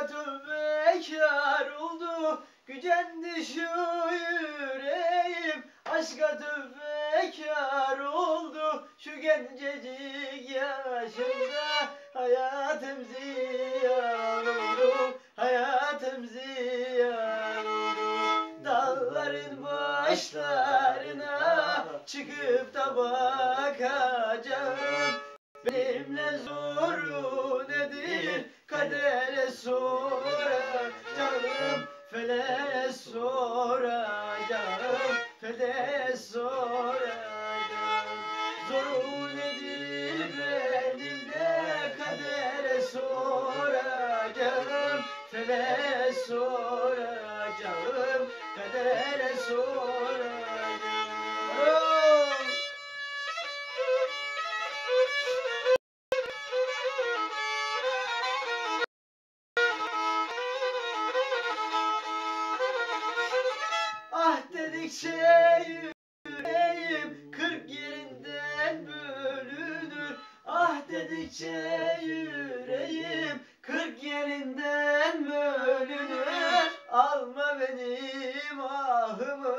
tövbekar oldu, gücendi şu yüreğim. Aşka tövbekar oldu, şu gencecik yaşımda. Hayatım ziyan oldu, hayatım ziyan oldu. Dağların başlarına çıkıp da bakacağım. Benimle zoru nedir, kadere soracağım. Feleğe soracağım, feleğe soracağım. Zoru nedir benimle, kadere soracağım. Feleğe soracağım, kadere soracağım. Ah dedikçe yüreğim 40 yerinden bölünür. Ah dedikçe yüreğim 40 yerinden bölünür. Alma benim ahımı,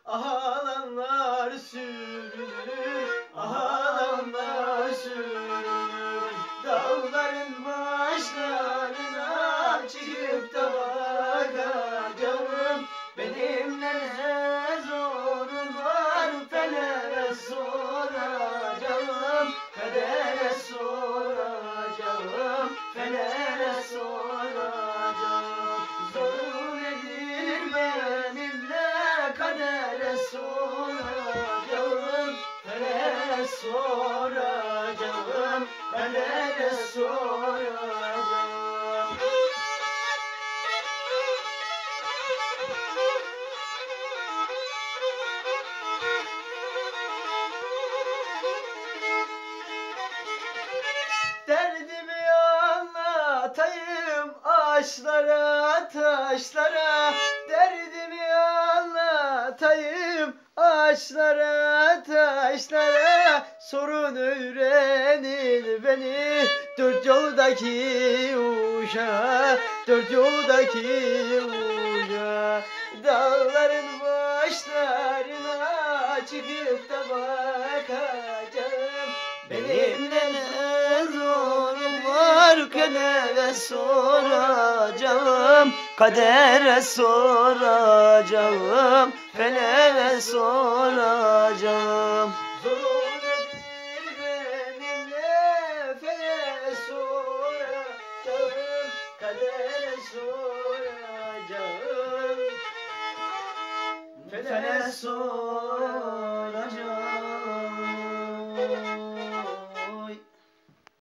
ağlanlar sürünür. Ağlanlar sürünür. Dağların başlarına çıkıp da bakacağım. Benimle ne zorun var, feleğe soracağım. Kadere soracağım, feleğe soracağım. Zoru nedir benimle, kadere soracağım. Feleğe soracağım, kadere soracağım. Derdimi anlatayım ağaçlara, taşlara. Derdimi anlatayım ağaçlara, taşlara. Sorun öğrenir beni dört yoldaki uşağa, dört yoldaki uşağa. Dağların başlarına çıkıp da bakacağım. Benimle ne zorum var, kadere soracağım. Kadere soracağım, feleğe soracağım. Zoru nedir benimle, feleğe soracağım. Kadere soracağım, feleğe soracağım.